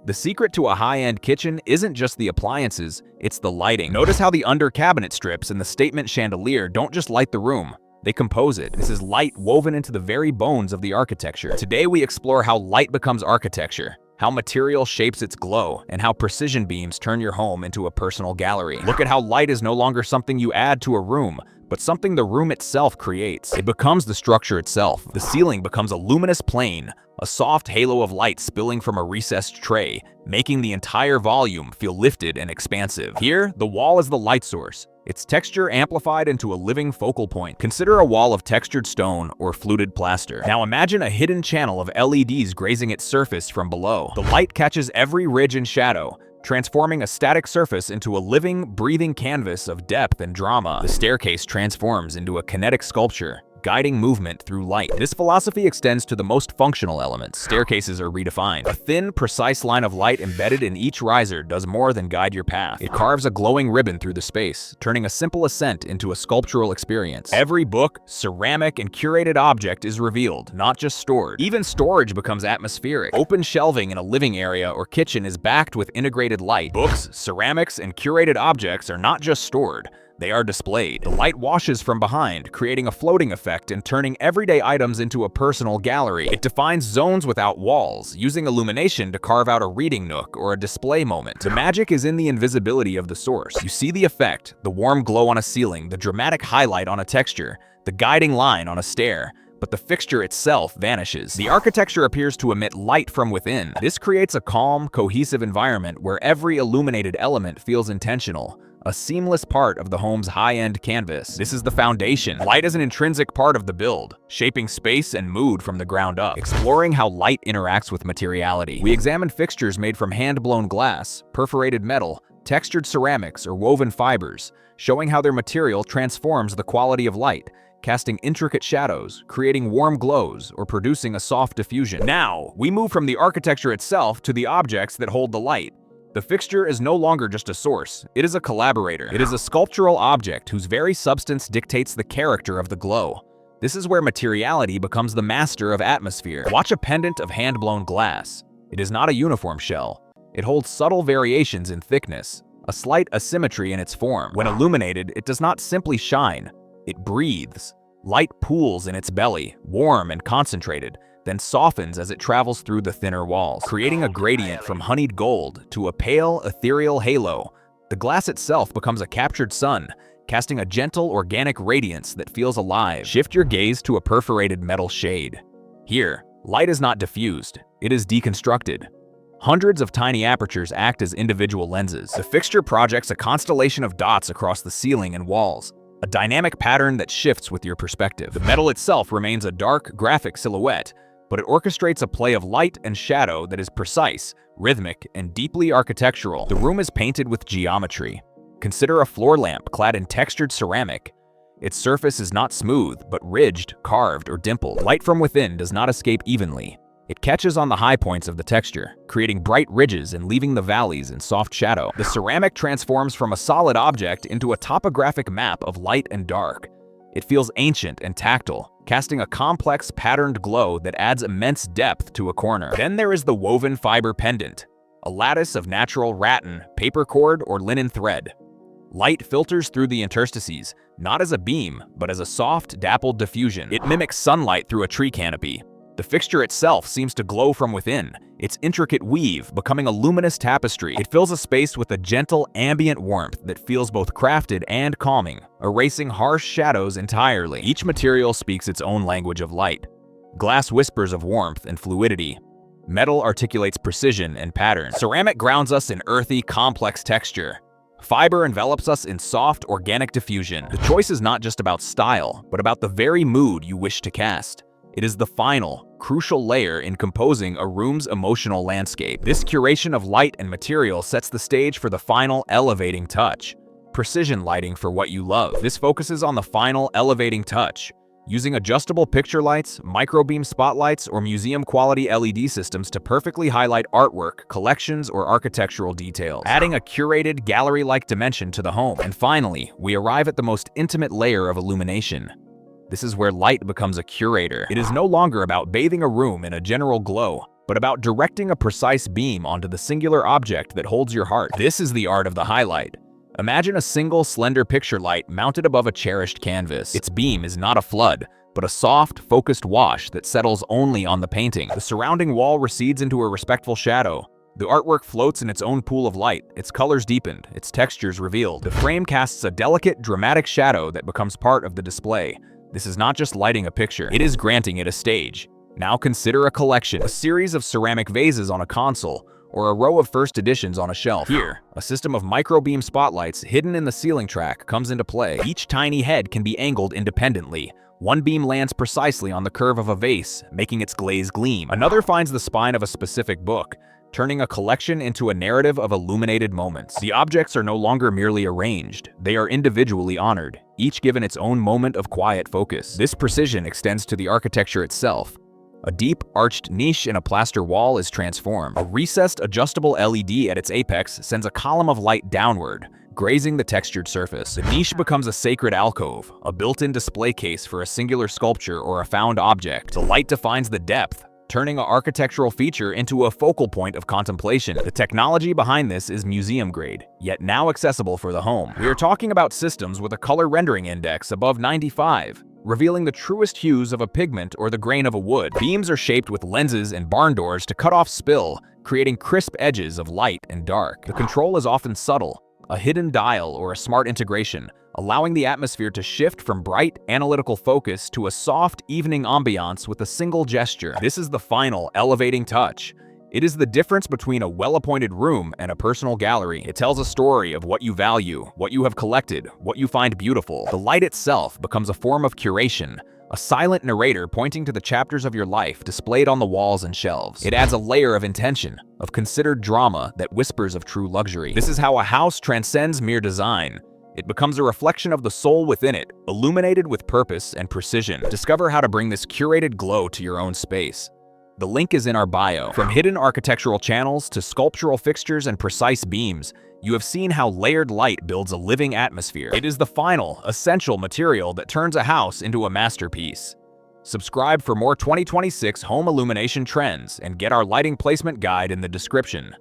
The secret to a high-end kitchen isn't just the appliances, it's the lighting. Notice how the under cabinet strips and the statement chandelier don't just light the room, they compose it. This is light woven into the very bones of the architecture. Today we explore how light becomes architecture, how material shapes its glow, and how precision beams turn your home into a personal gallery. Look at how light is no longer something you add to a room, but something the room itself creates. It becomes the structure itself. The ceiling becomes a luminous plane, a soft halo of light spilling from a recessed tray, making the entire volume feel lifted and expansive. Here, the wall is the light source, its texture amplified into a living focal point. Consider a wall of textured stone or fluted plaster. Now imagine a hidden channel of LEDs grazing its surface from below. The light catches every ridge and shadow, transforming a static surface into a living, breathing canvas of depth and drama. The staircase transforms into a kinetic sculpture, guiding movement through light. This philosophy extends to the most functional elements. Staircases are redefined. A thin, precise line of light embedded in each riser does more than guide your path. It carves a glowing ribbon through the space, turning a simple ascent into a sculptural experience. Every book, ceramic, and curated object is revealed, not just stored. Even storage becomes atmospheric. Open shelving in a living area or kitchen is backed with integrated light. Books, ceramics, and curated objects are not just stored, they are displayed. The light washes from behind, creating a floating effect and turning everyday items into a personal gallery. It defines zones without walls, using illumination to carve out a reading nook or a display moment. The magic is in the invisibility of the source. You see the effect, the warm glow on a ceiling, the dramatic highlight on a texture, the guiding line on a stair, but the fixture itself vanishes. The architecture appears to emit light from within. This creates a calm, cohesive environment where every illuminated element feels intentional, a seamless part of the home's high-end canvas. This is the foundation. Light is an intrinsic part of the build, shaping space and mood from the ground up. Exploring how light interacts with materiality. We examined fixtures made from hand-blown glass, perforated metal, textured ceramics, or woven fibers, showing how their material transforms the quality of light, casting intricate shadows, creating warm glows, or producing a soft diffusion. Now, we move from the architecture itself to the objects that hold the light. The fixture is no longer just a source, it is a collaborator. It is a sculptural object whose very substance dictates the character of the glow. This is where materiality becomes the master of atmosphere. Watch a pendant of hand-blown glass. It is not a uniform shell. It holds subtle variations in thickness, a slight asymmetry in its form. When illuminated, it does not simply shine, it breathes. Light pools in its belly, warm and concentrated, then softens as it travels through the thinner walls, creating a gradient from honeyed gold to a pale, ethereal halo. The glass itself becomes a captured sun, casting a gentle, organic radiance that feels alive. Shift your gaze to a perforated metal shade. Here, light is not diffused, it is deconstructed. Hundreds of tiny apertures act as individual lenses. The fixture projects a constellation of dots across the ceiling and walls, a dynamic pattern that shifts with your perspective. The metal itself remains a dark, graphic silhouette, but it orchestrates a play of light and shadow that is precise, rhythmic, and deeply architectural. The room is painted with geometry. Consider a floor lamp clad in textured ceramic. Its surface is not smooth, but ridged, carved, or dimpled. Light from within does not escape evenly. It catches on the high points of the texture, creating bright ridges and leaving the valleys in soft shadow. The ceramic transforms from a solid object into a topographic map of light and dark. It feels ancient and tactile, casting a complex patterned glow that adds immense depth to a corner. Then there is the woven fiber pendant, a lattice of natural rattan, paper cord, or linen thread. Light filters through the interstices, not as a beam, but as a soft, dappled diffusion. It mimics sunlight through a tree canopy. The fixture itself seems to glow from within, its intricate weave becoming a luminous tapestry. It fills a space with a gentle, ambient warmth that feels both crafted and calming, erasing harsh shadows entirely. Each material speaks its own language of light. Glass whispers of warmth and fluidity. Metal articulates precision and pattern. Ceramic grounds us in earthy, complex texture. Fiber envelops us in soft, organic diffusion. The choice is not just about style, but about the very mood you wish to cast. It is the final, crucial layer in composing a room's emotional landscape. This curation of light and material sets the stage for the final elevating touch. Precision lighting for what you love. This focuses on the final elevating touch. Using adjustable picture lights, microbeam spotlights, or museum-quality LED systems to perfectly highlight artwork, collections, or architectural details, adding a curated, gallery-like dimension to the home. And finally, we arrive at the most intimate layer of illumination. This is where light becomes a curator. It is no longer about bathing a room in a general glow, but about directing a precise beam onto the singular object that holds your heart. This is the art of the highlight. Imagine a single slender picture light mounted above a cherished canvas. Its beam is not a flood, but a soft, focused wash that settles only on the painting. The surrounding wall recedes into a respectful shadow. The artwork floats in its own pool of light, its colors deepened, its textures revealed. The frame casts a delicate, dramatic shadow that becomes part of the display. This is not just lighting a picture, it is granting it a stage. Now consider a collection, a series of ceramic vases on a console, or a row of first editions on a shelf. Here, a system of microbeam spotlights hidden in the ceiling track comes into play. Each tiny head can be angled independently. One beam lands precisely on the curve of a vase, making its glaze gleam. Another finds the spine of a specific book, turning a collection into a narrative of illuminated moments. The objects are no longer merely arranged, they are individually honored, each given its own moment of quiet focus. This precision extends to the architecture itself. A deep, arched niche in a plaster wall is transformed. A recessed, adjustable LED at its apex sends a column of light downward, grazing the textured surface. The niche becomes a sacred alcove, a built-in display case for a singular sculpture or a found object. The light defines the depth, turning an architectural feature into a focal point of contemplation. The technology behind this is museum-grade, yet now accessible for the home. We are talking about systems with a color rendering index above 95, revealing the truest hues of a pigment or the grain of a wood. Beams are shaped with lenses and barn doors to cut off spill, creating crisp edges of light and dark. The control is often subtle, a hidden dial or a smart integration, allowing the atmosphere to shift from bright, analytical focus to a soft, evening ambiance with a single gesture. This is the final, elevating touch. It is the difference between a well-appointed room and a personal gallery. It tells a story of what you value, what you have collected, what you find beautiful. The light itself becomes a form of curation, a silent narrator pointing to the chapters of your life displayed on the walls and shelves. It adds a layer of intention, of considered drama that whispers of true luxury. This is how a house transcends mere design. It becomes a reflection of the soul within it, illuminated with purpose and precision. Discover how to bring this curated glow to your own space. The link is in our bio. From hidden architectural channels to sculptural fixtures and precise beams, you have seen how layered light builds a living atmosphere. It is the final, essential material that turns a house into a masterpiece. Subscribe for more 2026 home illumination trends and get our lighting placement guide in the description.